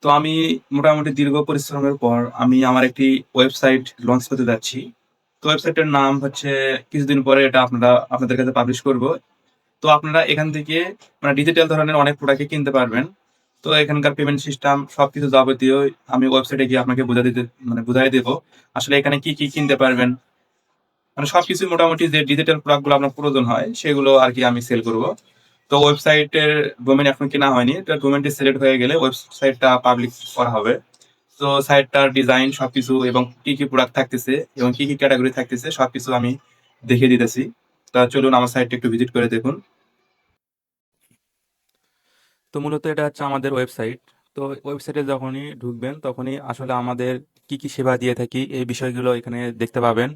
তো আমি মোটামুটি দীর্ঘ পরিশ্রমের পর আমি আমার একটি ওয়েবসাইট লঞ্চ করতে যাচ্ছি। তো ওয়েবসাইটের নাম হচ্ছে কিছুদিন পরে এটা আপনাদের কাছে পাবলিশ করব। তো আপনারা এখান থেকে মানে ডিজিটাল ধরনের অনেক প্রোডাক্টই কিনতে পারবেন। তো এখানকার পেমেন্ট সিস্টেম সবকিছু যাবতীয় আমি ওয়েবসাইটে গিয়ে আপনাকে বুঝাই দেব। আসলে এখানে কি কিনতে পারবেন। মানে সবকিছু মোটামুটি যে ডিজিটাল প্রোডাক্ট গুলো আপনার প্রয়োজন হয় সেগুলো আরকি আমি সেল করব। তো ওয়েবসাইটের ডোমেইন এখন কেনা হয়নি। তো ডোমেইনটি সিলেক্ট হয়ে গেলে ওয়েবসাইটটা পাবলিক করা হবে। তো সাইটটার ডিজাইন সবকিছু এবং কি প্রোডাক্ট থাকতেছে এবং কি ক্যাটেগরি থাকতেছে সবকিছু আমি দেখিয়ে দিতেছি। তা চলুন আমার সাইটটা একটু ভিজিট করে দেখুন। তো মূলত এটা হচ্ছে আমাদের ওয়েবসাইট। তো ওয়েবসাইটে যখনই ঢুকবেন তখনই আসলে আমাদের কি সেবা দিয়ে থাকি এই বিষয়গুলো এখানে দেখতে পাবেন।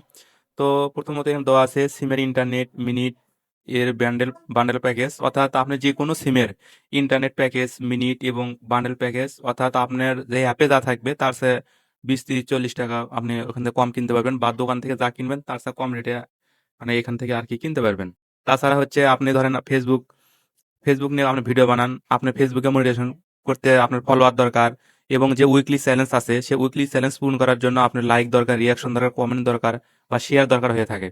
তো প্রথমত এখানে দেওয়া আছে সিমের ইন্টারনেট মিনিট এর বান্ডেল প্যাকেজ, অর্থাৎ আপনি যে কোনো সিমের ইন্টারনেট প্যাকেজ মিনিট এবং বান্ডেল প্যাকেজ, অর্থাৎ আপনার যে অ্যাপে যা থাকবে তার চেয়ে 20, 30, 40 টাকা আপনি ওখান থেকে কম কিনতে পারবেন, বা দোকান থেকে যা কিনবেন তার চেয়ে কম রেটে মানে এখান থেকে আর কি কিনতে পারবেন। তাছাড়া হচ্ছে আপনি ধরেন ফেসবুক নিয়ে আপনি ভিডিও বানান, আপনার ফেসবুকে মনিটাইজেশন করতে আপনার ফলোয়ার দরকার, এবং যে উইকলি চ্যালেঞ্জ আছে সে উইকলি চ্যালেঞ্জ পূরণ করার জন্য আপনার লাইক দরকার, রিয়াকশন দরকার, কমেন্ট দরকার বা শেয়ার দরকার হয়ে থাকে।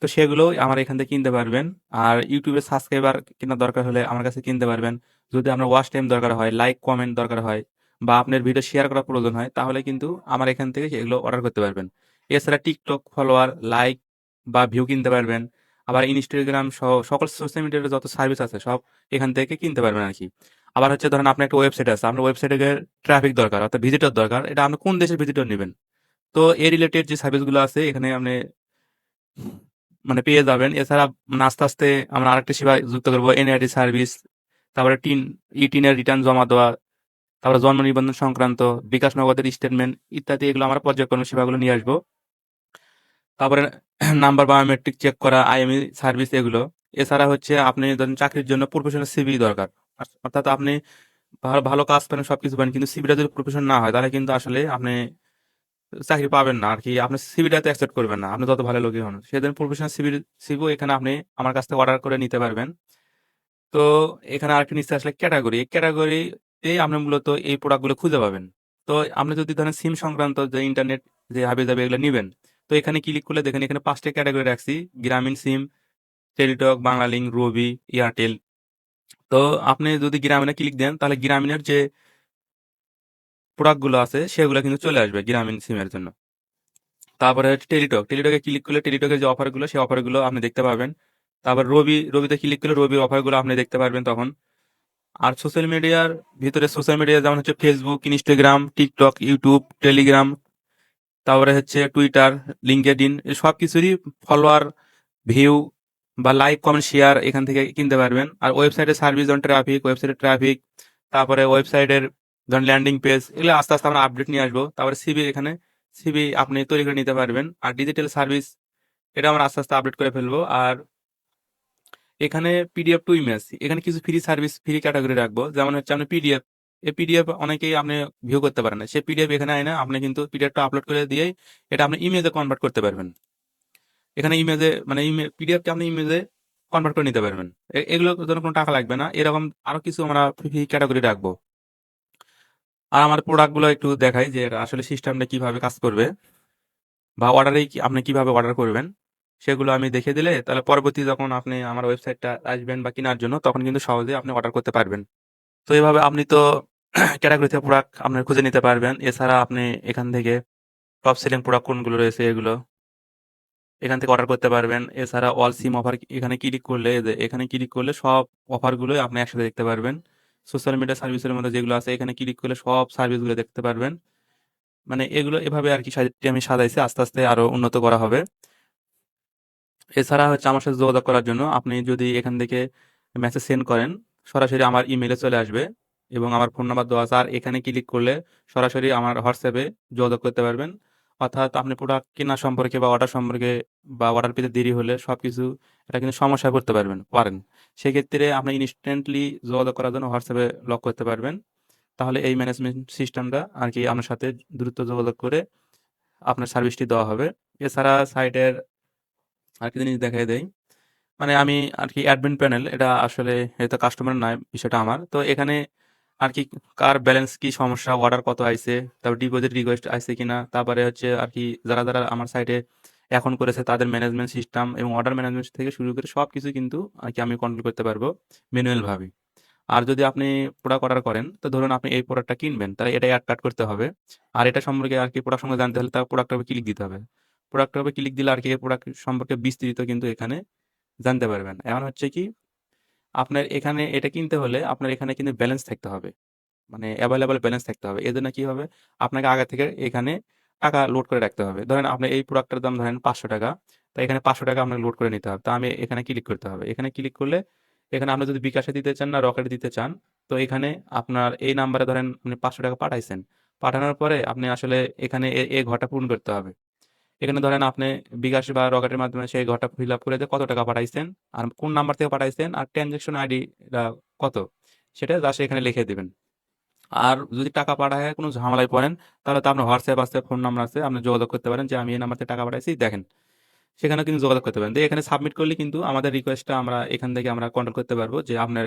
তো সেগুলো আমার এখান থেকে কিনতে পারবেন। আর ইউটিউবে সাবস্ক্রাইবার কেনার দরকার হলে আমার কাছে কিনতে পারবেন। যদি আপনার ওয়াচ টাইম দরকার হয়, লাইক কমেন্ট দরকার হয়, বা আপনার ভিডিও শেয়ার করার প্রয়োজন হয়, তাহলে কিন্তু আমার এখান থেকে সেগুলো অর্ডার করতে পারবেন। এছাড়া টিকটক ফলোয়ার, লাইক বা ভিউ কিনতে পারবেন। আবার ইনস্টাগ্রাম সহ সকল সোশ্যাল মিডিয়ার যত সার্ভিস আছে সব এখান থেকে কিনতে পারবেন আরকি। আবার হচ্ছে ধরেন আপনার একটা ওয়েবসাইট আছে। আপনার ওয়েবসাইটে ট্রাফিক দরকার অর্থাৎ ভিজিটর দরকার। এটা আপনি কোন দেশের ভিজিটর নিবেন? তো এই রিলেটেড যে সার্ভিসগুলো আছে এখানে আপনি মানে পেয়ে যাবেন। এছাড়া আস্তে আমরা আরেকটা সেবা যুক্ত করব, এনআইডি সার্ভিস। তারপরে ই-টিনের রিটার্ন জমা দেওয়া, তারপরে জন্ম নিবন্ধন সংক্রান্ত, বিকাশ নগদের স্টেটমেন্ট ইত্যাদি এগুলো আমরা পর্যায়ক্রমে সেবাগুলো নিয়ে আসবো। তারপরে নাম্বার বায়োমেট্রিক চেক করা, আইএমই সার্ভিস এগুলো। এছাড়া হচ্ছে আপনি ধরেন চাকরির জন্য প্রফেশনাল সিভি দরকার। অর্থাৎ আপনি ভালো ভালো কাজ পারেন, সবকিছু পারেন, কিন্তু সিভিটা যদি প্রফেশন না হয় তাহলে কিন্তু আসলে আপনি চাকরি পাবেন না আর কি। আপনি সিভিটাতে অ্যাকসেপ্ট করবেন না, আপনি যত ভালো লোকই হন। সেজন্য প্রফেশনাল সিভিও এখানে আপনি আমার কাছ থেকে অর্ডার করে নিতে পারবেন। তো এখানে আরেকটা নিচে আসলে ক্যাটাগরি, এই ক্যাটাগরিতেই আপনি মূলত এই প্রোডাক্টগুলো খুঁজে পাবেন। তো আপনি যদি ধরেন সিম সংক্রান্ত যে ইন্টারনেট যে হাবি-জাবি এগুলো নিবেন, তো এখানে ক্লিক করলে দেখেন এখানে ৫ টা ক্যাটাগরি রাখছি। গ্রামীণ সিম, টেলিটক, বাংলালিংক, রবি, এয়ারটেল। তো আপনি যদি গ্রামীণে ক্লিক দেন তাহলে গ্রামীণের যে প্রোডাক্টগুলো আছে সেগুলো কিন্তু চলে আসবে গ্রামীণ সিমের জন্য। তারপরে হচ্ছে টেলিটকে ক্লিক করলে টেলিটকের যে অফারগুলো সেই অফারগুলো আপনি দেখতে পাবেন। তারপর রবিতে ক্লিক করলে রবির অফারগুলো আপনি দেখতে পারবেন তখন। আর সোশ্যাল মিডিয়ার ভিতরে সোশ্যাল মিডিয়া যেমন হচ্ছে Facebook, Instagram, TikTok, YouTube, Telegram, তারপরে হচ্ছে টুইটার, লিঙ্কডইন, এই সব কিছুরই ফলোয়ার, ভিউ বা লাইক কমেন্ট শেয়ার এখান থেকে কিনতে পারবেন। আর ওয়েবসাইটের সার্ভিস যেমন ওয়েবসাইটের ট্রাফিক, তারপরে ওয়েবসাইটের ধরেন ল্যান্ডিং পেজ, এগুলো আস্তে আস্তে আমরা আপডেট নিয়ে আসবো। তারপরে সিভি আপনি তৈরি করে নিতে পারবেন। আর ডিজিটাল সার্ভিস এটা আমরা আস্তে আস্তে আপডেট করে ফেলবো। আর এখানে পিডিএফ টু ইমেজ, এখানে কিছু ফ্রি ক্যাটাগরি রাখবো, যেমন হচ্ছে আপনি পিডিএফ, এই পিডিএফ অনেকেই আপনি ভিউ করতে পারেন না, সেই পিডিএফ এখানে আয় না আপনি কিন্তু পিডিএফটা আপলোড করে দিয়েই এটা আপনি ইমেজে কনভার্ট করতে পারবেন। এখানে ইমেজে মানে পিডিএফকে আপনি ইমেজে কনভার্ট করে নিতে পারবেন। এগুলোর জন্য কোনো টাকা লাগবে না। এরকম আরো কিছু আমরা ফ্রি ক্যাটাগরি রাখবো। আর আমার প্রোডাক্টগুলো একটু দেখাই যে এটা আসলে সিস্টেমটা কিভাবে কাজ করবে, বা আপনি কিভাবে অর্ডার করবেন সেগুলো আমি দেখে দিলে তাহলে পরবর্তী যখন আপনি আমার ওয়েবসাইটটা আসবেন বা কেনার জন্য তখন কিন্তু সহজে আপনি অর্ডার করতে পারবেন। তো এভাবে আপনি তো ক্যাটাগরিতে প্রোডাক্ট আপনার খুঁজে নিতে পারবেন। এছাড়া আপনি এখান থেকে টপ সেলিং প্রোডাক্ট কোনগুলো রয়েছে এগুলো এখান থেকে অর্ডার করতে পারবেন। এছাড়া অল সিম অফার এখানে ক্লিক করলে এখানে ক্লিক করলে সব অফারগুলোই আপনি একসাথে দেখতে পারবেন। সোশ্যাল মিডিয়া সার্ভিসের মধ্যে যেগুলো আছে এখানে ক্লিক করলে সব সার্ভিসগুলো দেখতে পারবেন। মানে এগুলো এভাবে আর কি সাইটটি আমি সাজাইছি, আস্তে আস্তে আরো উন্নত করা হবে। এছাড়া হচ্ছে আমার সাথে যোগাযোগ করার জন্য আপনি যদি এখান থেকে মেসেজ সেন্ড করেন সরাসরি আমার ইমেইলে চলে আসবে এবং আমার ফোন নাম্বার দেওয়া আছে। আর এখানে ক্লিক করলে সরাসরি আমার হোয়াটসঅ্যাপে যোগাযোগ করতে পারবেন। অর্থাৎ আপনি প্রোডাক্ট কেনা সম্পর্কে বা অর্ডার সম্পর্কে বা অর্ডার পেতে দেরি হলে সবকিছু এটা কিন্তু সমস্যায় পড়তে পারেন। সেক্ষেত্রে আপনি ইনস্ট্যান্টলি যোগাযোগ করার জন্য হোয়াটসঅ্যাপে লক করতে পারবেন। তাহলে এই ম্যানেজমেন্ট সিস্টেমটা আর কি আপনার সাথে দ্রুত যোগাযোগ করে আপনার সার্ভিসটি দেওয়া হবে। এছাড়া সাইটের আরেকটা জিনিস দেখাই দেই। মানে আমি আরকি অ্যাডমিন প্যানেল, এটা আসলে এটা কাস্টমার নয়, বিষয়টা আমার। তো এখানে আর কি কার ব্যালেন্স কি সমস্যা, অর্ডার কত আইছে, তারপর ডিপোজিট রিকোয়েস্ট আইছে কিনা, তারপরে হচ্ছে আর কি যারা যারা আমার সাইটে এখন করেছে তাদের ম্যানেজমেন্ট সিস্টেম এবং অর্ডার ম্যানেজমেন্ট থেকে শুরু করে সব কিছু কিন্তু আর কি আমি কন্ট্রোল করতে পারবো ম্যানুয়াল ভাবে। আর যদি আপনি প্রোডাক্ট অর্ডার করেন, তো ধরুন আপনি এই প্রোডাক্টটা কিনবেন, তাহলে এটা অ্যাড কাট করতে হবে। আর এটা সম্পর্কে আর কি প্রোডাক্ট সম্পর্কে জানতে হলে তার প্রোডাক্টের উপর ক্লিক দিতে হবে। প্রোডাক্টের উপর ক্লিক দিলে আর কি এই প্রোডাক্ট সম্পর্কে বিস্তারিত কিন্তু এখানে জানতে পারবেন। এখন হচ্ছে কি, আপনার এখানে এটা কিনতে হলে আপনার এখানে কিন্তু ব্যালেন্স থাকতে হবে, মানে অ্যাভেলেবল ব্যালেন্স থাকতে হবে। এজন্য কি হবে, আপনাকে আগে থেকে এখানে টাকা লোড করে রাখতে হবে। ধরেন আপনি এই প্রোডাক্টের দাম ধরেন 500 টাকা, তো এখানে 500 টাকা আপনাকে লোড করে নিতে হবে। তো আমি এখানে ক্লিক করতে হবে। এখানে ক্লিক করলে এখানে আপনি যদি বিকাশে দিতে চান না রকেটে দিতে চান, তো এখানে আপনার এই নাম্বারে ধরেন আপনি 500 টাকা পাঠাইছেন, পাঠানোর পরে আপনি আসলে এখানে এই ঘরটা পূরণ করতে হবে। এখানে ধরেন আপনি বিকাশ বা রকেটের মাধ্যমে সেই ঘরটা ফিল আপ করে দিয়ে কত টাকা পাঠাইছেন আর কোন নাম্বার থেকে পাঠাইছেন আর ট্রানজ্যাকশন আইডি কত, সেটা জাস্ট এখানে লিখে দিবেন। আর যদি টাকা পাঠায় কোনো ঝামেলায় পড়েন, তাহলে তো আপনার হোয়াটসঅ্যাপ আছে, ফোন নাম্বার আছে, আপনি যোগাযোগ করতে পারেন যে আমি এই নাম্বার থেকে টাকা পাঠাইছি দেখেন, সেখানে কিন্তু যোগাযোগ করতে পারেন। দিয়ে এখানে সাবমিট করলে কিন্তু আমাদের রিকোয়েস্টটা আমরা এখান থেকে আমরা কন্ট্রোল করতে পারবো যে আপনার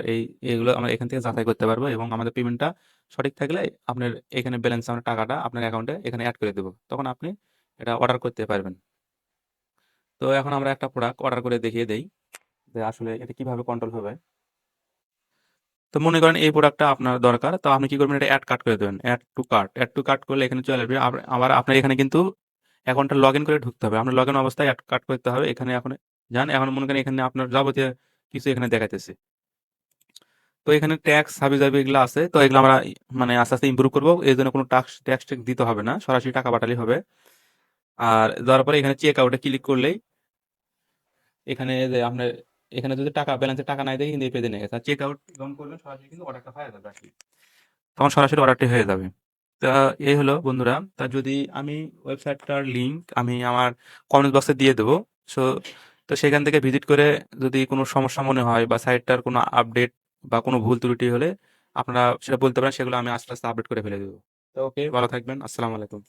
এইগুলো আমরা এখান থেকে যাচাই করতে পারবো এবং আমাদের পেমেন্টটা সঠিক থাকলে আপনার এখানে ব্যালেন্স আমরা টাকাটা আপনার অ্যাকাউন্টে এখানে অ্যাড করে দেবো, তখন আপনি এটা অর্ডার করতে পারবেন। তো এখন আমরা একটা প্রোডাক্ট অর্ডার করে দেখিয়ে দেই যে আসলে এটা কিভাবে কন্ট্রোল হবে। তো মনে করেন এই প্রোডাক্টটা আপনার দরকার, তো আপনি কি করবেন, এটা অ্যাড কাট করে দেবেন, অ্যাড টু কার্ট করলে এখানে চলে আসবে। আবার আপনার এখানে কিন্তু অ্যাকাউন্টটা লগ ইন করে ঢুকতে হবে, আপনার লগ ইন অবস্থায় অ্যাড কাট করতে হবে। এখানে এখন যান, এখন মনে করেন এখানে আপনার যাবতীয় কিছু এখানে দেখাইতেছে। তো এখানে ট্যাক্স হাবি জাবি এগুলো আছে, তো এগুলো আমরা মানে আস্তে আস্তে ইমপ্রুভ করবো। এই জন্য কোনো ট্যাক্স দিতে হবে না, সরাসরি টাকা পাঠালেই হবে। আর দেওয়ার পরে এখানে চেক আউটে ক্লিক করলেই এখানে যে আপনার এখানে যদি টাকা ব্যালেন্সে টাকা নাই দেখে কিন্তু এই পেজে নিয়ে গেছে। আর চেক আউট যখন করবেন সরাসরি কিন্তু অর্ডারটা হয়ে যাবে আর কি, তখন সরাসরি অর্ডারটি হয়ে যাবে। তা এই হলো বন্ধুরা। তা যদি আমি ওয়েবসাইটটার লিংক আমি আমার কমেন্ট বক্সে দিয়ে দেবো। সো তো সেখান থেকে ভিজিট করে যদি কোনো সমস্যা মনে হয় বা সাইটটার কোনো আপডেট বা কোনো ভুল ত্রুটি হলে আপনারা সেটা বলতে পারেন, সেগুলো আমি আস্তে আস্তে আপডেট করে ফেলে দেবো। তো ওকে, ভালো থাকবেন। আসসালামু আলাইকুম।